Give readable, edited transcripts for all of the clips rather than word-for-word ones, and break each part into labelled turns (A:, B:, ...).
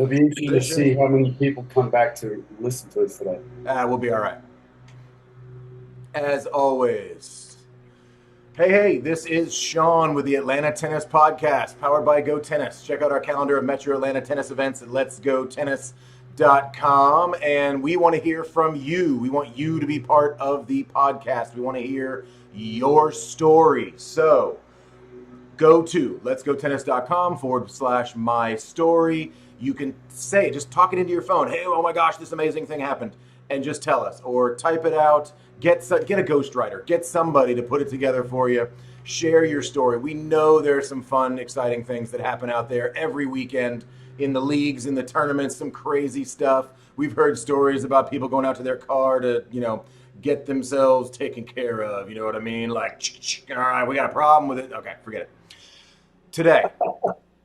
A: It'll be interesting to see how many people come back to listen to us today.
B: We'll be all right. As always. Hey, this is Shaun with the Atlanta Tennis Podcast, powered by GoTennis. Check out our calendar of Metro Atlanta tennis events at letsgotennis.com. And we want to hear from you. We want you to be part of the podcast. We want to hear your story. So go to letsgotennis.com/my story. You can say, just talk it into your phone. Hey, oh my gosh, this amazing thing happened. And just tell us, or type it out. Get a ghostwriter. Get somebody to put it together for you. Share your story. We know there are some fun, exciting things that happen out there every weekend in the leagues, in the tournaments, some crazy stuff. We've heard stories about people going out to their car to, get themselves taken care of. You know what I mean? Like, all right, we got a problem with it. Okay, forget it. Today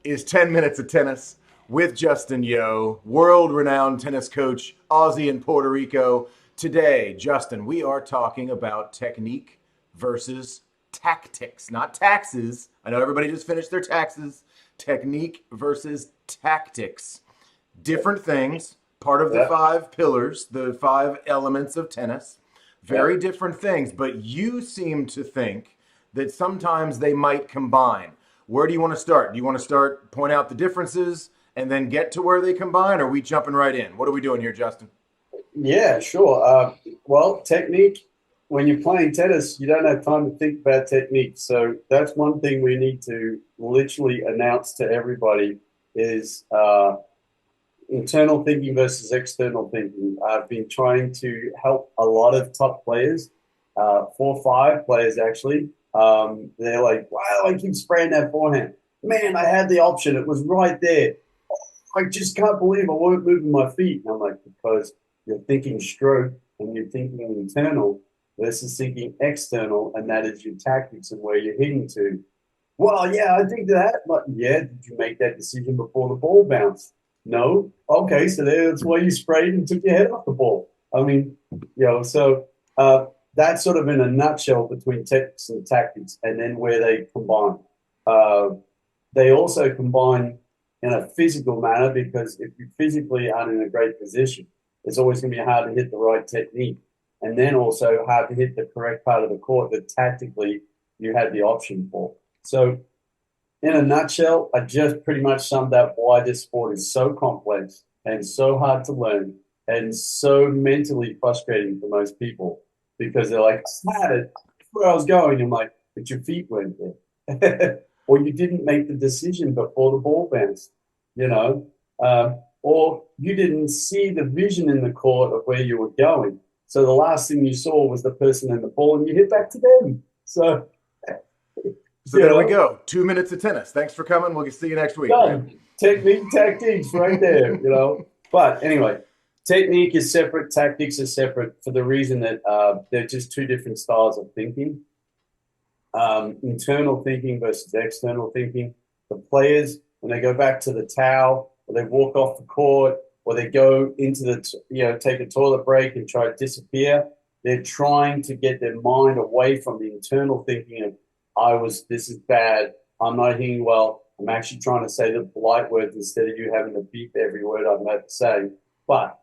B: is 10 minutes of tennis with Justin Yeo, world-renowned tennis coach, Aussie in Puerto Rico. Today, Justin, we are talking about technique versus tactics, not taxes. I know everybody just finished their taxes. Technique versus tactics. Different things, part of the 5 pillars, the 5 elements of tennis. Very different things, but you seem to think that sometimes they might combine. Where do you want to start? Do you want to point out the differences and then get to where they combine, or are we jumping right in? What are we doing here, Justin?
A: Yeah, sure. Well, technique, when you're playing tennis, you don't have time to think about technique. So that's one thing we need to literally announce to everybody is internal thinking versus external thinking. I've been trying to help a lot of top players, 4 or 5 players actually. They're like, wow, I keep spraying that forehand. Man, I had the option. It was right there. I just can't believe I weren't moving my feet. And I'm like, because you're thinking stroke and you're thinking internal versus thinking external, and that is your tactics and where you're hitting to. Well, yeah, I think that. But yeah, did you make that decision before the ball bounced? No. Okay, so that's why you sprayed and took your head off the ball. I mean, so that's sort of in a nutshell between techniques and tactics, and then where they combine. Uh, they also combine in a physical manner because if you physically aren't in a great position, it's always going to be hard to hit the right technique, and then also hard to hit the correct part of the court that tactically you had the option for. So, in a nutshell, I just pretty much summed up why this sport is so complex and so hard to learn and so mentally frustrating for most people because they're like, I had it where I was going. I'm like, but your feet weren't there. Or you didn't make the decision before the ball bounced, you know, or you didn't see the vision in the court of where you were going. So the last thing you saw was the person in the ball and you hit back to them. So,
B: There we go. 2 minutes of tennis. Thanks for coming. We'll see you next week.
A: done.
B: Right?
A: Technique, tactics right there. But anyway, technique is separate, tactics are separate for the reason that they're just 2 different styles of thinking. Internal thinking versus external thinking. The players, when they go back to the towel, or they walk off the court, or they go into take a toilet break and try to disappear, they're trying to get their mind away from the internal thinking of, this is bad, I'm not hitting well, I'm actually trying to say the polite words instead of you having to beep every word I'm about to say. But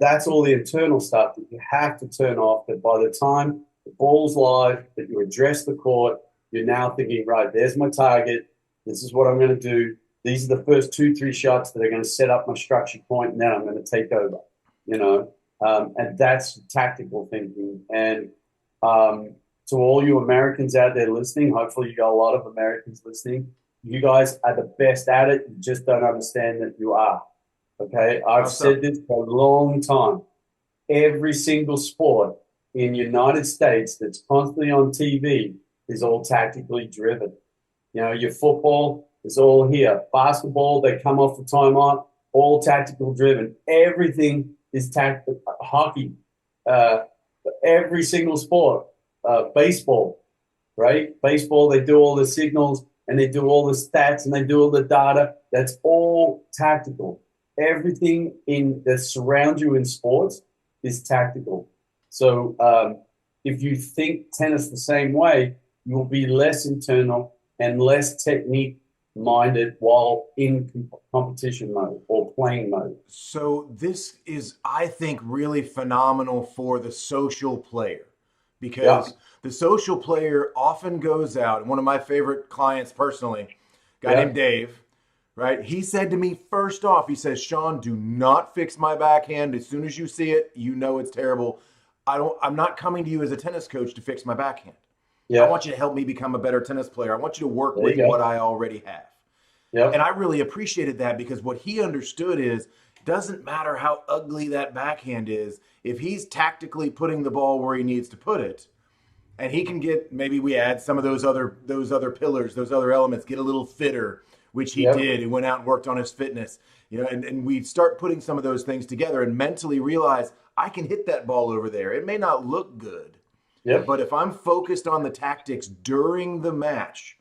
A: that's all the internal stuff that you have to turn off, that by the time the ball's live, that you address the court, you're now thinking, right, there's my target. This is what I'm going to do. These are the first 2-3 shots that are going to set up my structure point, and then I'm going to take over, and that's tactical thinking. And to all you Americans out there listening, hopefully you got a lot of Americans listening, you guys are the best at it. You just don't understand that you are. Okay? I've said this for a long time. Every single sport in the United States that's constantly on TV is all tactically driven. Your football is all here. Basketball, they come off the timeout, all tactical driven. Everything is tactical. Hockey, every single sport. Baseball, right? Baseball, they do all the signals and they do all the stats and they do all the data. That's all tactical. Everything that surrounds you in sports is tactical. So if you think tennis the same way, you will be less internal and less technique minded while in competition mode or playing mode.
B: So this is, I think, really phenomenal for the social player
A: Yeah,
B: because the social player often goes out. And one of my favorite clients personally, a guy
A: yeah,
B: named Dave, right? He said to me first off, he says, Shaun, do not fix my backhand. As soon as you see it, you know it's terrible. I'm not coming to you as a tennis coach to fix my backhand. I
A: yeah.
B: want you to help me become a better tennis player. I want you to work
A: There you
B: with what
A: go.
B: I already have. And
A: Yep,
B: I really appreciated that because what he understood is doesn't matter how ugly that backhand is, if he's tactically putting the ball where he needs to put it, and he can get, maybe we add some of those other pillars, those other elements, get a little fitter, which he
A: yep,
B: did. He went out and worked on his fitness, and we start putting some of those things together and mentally realize I can hit that ball over there. It may not look good,
A: yep.
B: but if I'm focused on the tactics during the match,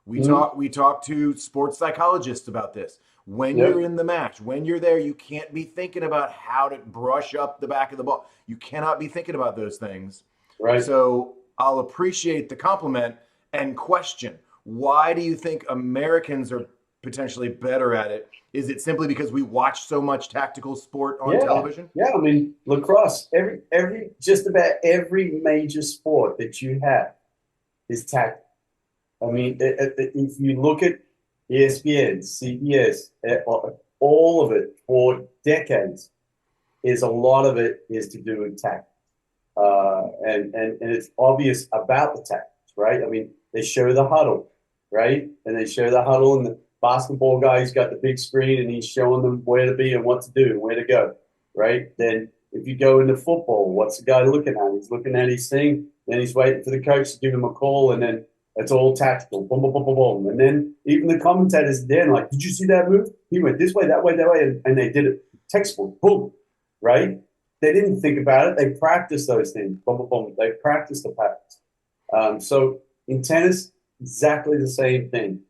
B: we
A: Mhm.
B: talk we talk to sports psychologists about this. When you're
A: Yep,
B: in the match, when you're there, you can't be thinking about how to brush up the back of the ball. You cannot be thinking about those things.
A: right.
B: So I'll appreciate the compliment and question, why do you think Americans are potentially better at it? Is it simply because we watch so much tactical sport on
A: Yeah,
B: television?
A: yeah. I mean, lacrosse. Just about every major sport that you have is tactical. I mean, if you look at ESPN, CBS, all of it for decades, is a lot of it is to do with tactics. And it's obvious about the tactics, right? I mean, they show the huddle, right? And they show the huddle, and the basketball guy's got the big screen, and he's showing them where to be and what to do and where to go, right? Then if you go into football, what's the guy looking at? He's looking at his thing, then he's waiting for the coach to give him a call, and then it's all tactical, boom, boom, boom, boom, boom. And then even the commentators then, like, did you see that move? He went this way, that way, that way, and they did it textbook, boom, right? They didn't think about it. They practiced those things. Boom, boom, boom. They practiced the patterns. So in tennis, exactly the same thing.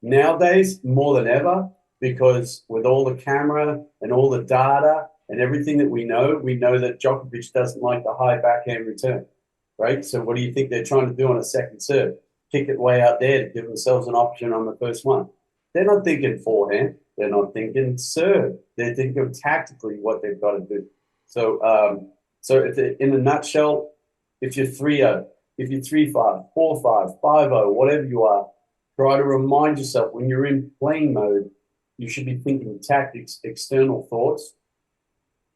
A: Nowadays, more than ever, because with all the camera and all the data and everything that we know that Djokovic doesn't like the high backhand return, right? So what do you think they're trying to do on a second serve? Kick it way out there to give themselves an option on the first one. They're not thinking forehand. They're not thinking serve. They're thinking tactically what they've got to do. So if in a nutshell, if you're 3-0, if you're 3-5, 4-5, 5-0, whatever you are, try to remind yourself when you're in playing mode, you should be thinking tactics, external thoughts,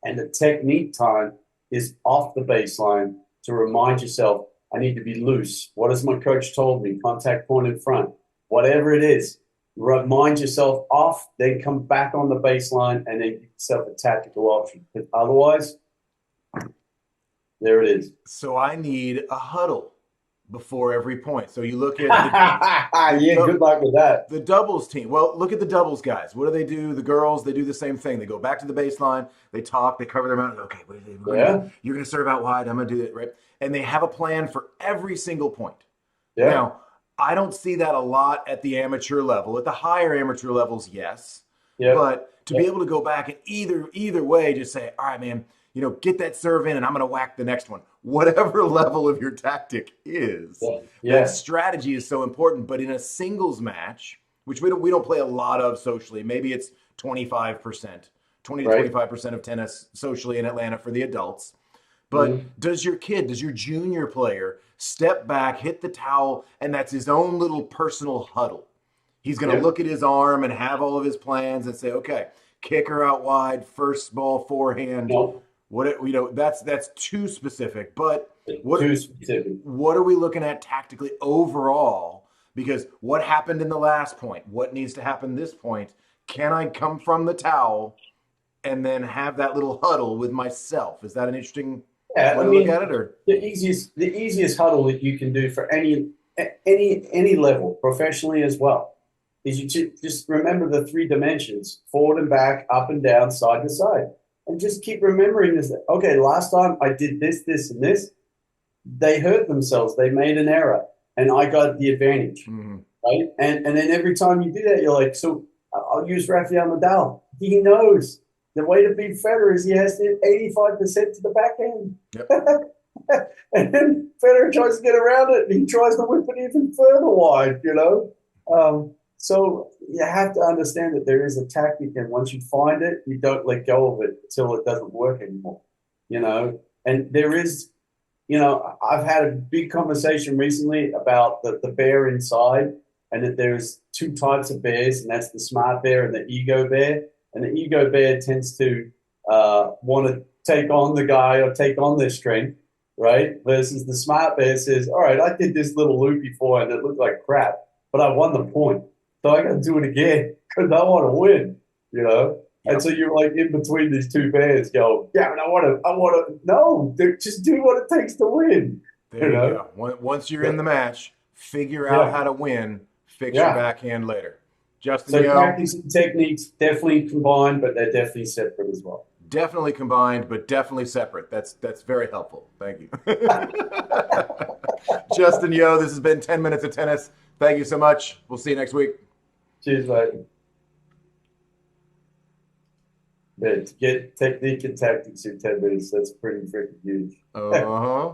A: and the technique time is off the baseline to remind yourself, I need to be loose. What has my coach told me? Contact point in front. Whatever it is, remind yourself off, then come back on the baseline and then give yourself a tactical option. Because otherwise, there it is.
B: So I need a huddle before every point. So you look at
A: Yeah, good luck with that.
B: the doubles team. Well, look at the doubles guys. What do? The girls, they do the same thing. They go back to the baseline, they talk, they cover their mouth. Okay,
A: Yeah,
B: you're going to serve out wide. I'm going to do it, right? And they have a plan for every single point.
A: yeah,
B: Now, I don't see that a lot at the amateur level. At the higher amateur levels, yes.
A: yeah,
B: But to
A: yeah,
B: be able to go back and either way, just say, all right, man, get that serve in and I'm going to whack the next one. Whatever level of your tactic is,
A: yeah,
B: that
A: yeah.
B: strategy is so important. But in a singles match, which we don't play a lot of socially, maybe it's 25%, 20 to
A: Right.
B: 25% of tennis socially in Atlanta for the adults. But
A: Mhm.
B: does your junior player step back, hit the towel, and that's his own little personal huddle? He's going to
A: Yep.
B: look at his arm and have all of his plans and say, okay, kick her out wide, first ball forehand.
A: No,
B: That's too specific. But what
A: too specific.
B: what are we looking at tactically overall? Because what happened in the last point? What needs to happen this point? Can I come from the towel and then have that little huddle with myself? Is that an interesting
A: Yeah,
B: way
A: I
B: to look at
A: mean,
B: it? Or
A: the easiest huddle that you can do for any level, professionally as well, is you just remember the three dimensions: forward and back, up and down, side to side, and just keep remembering this. Okay, last time I did this, this, and this. They hurt themselves. They made an error, and I got the advantage,
B: Mhm.
A: right? And then every time you do that, you're like, so I'll use Rafael Nadal. He knows the way to beat Federer is he has to hit 85% to the backhand.
B: Yep.
A: And then Federer tries to get around it, and he tries to whip it even further wide. So you have to understand that there is a tactic, and once you find it, you don't let go of it until it doesn't work anymore. You know, and there is, I've had a big conversation recently about the bear inside, and that there's two types of bears, and that's the smart bear and the ego bear. And the ego bear tends to want to take on the guy or take on their strength, right? Versus the smart bear says, "All right, I did this little loop before and it looked like crap, but I won the point, so I got to do it again because I want to win." You know. And
B: Yep.
A: so you're like in between these two bears, go, yeah, but I want to. No, dude, just do what it takes to win.
B: There
A: You
B: you
A: know.
B: go. Once you're in
A: So,
B: the match, figure out
A: yeah,
B: how to win, fix your
A: yeah.
B: backhand later. Justin
A: So
B: Yeo,
A: tactics and techniques definitely combined, but they're definitely separate as well.
B: definitely combined, but definitely separate. That's very helpful. Thank you. Justin Yeo, this has been 10 Minutes of Tennis. Thank you so much. We'll see you next week.
A: Cheers, mate. Yeah, to get technique and tactics in 10 minutes, that's pretty freaking huge.
B: Uh huh.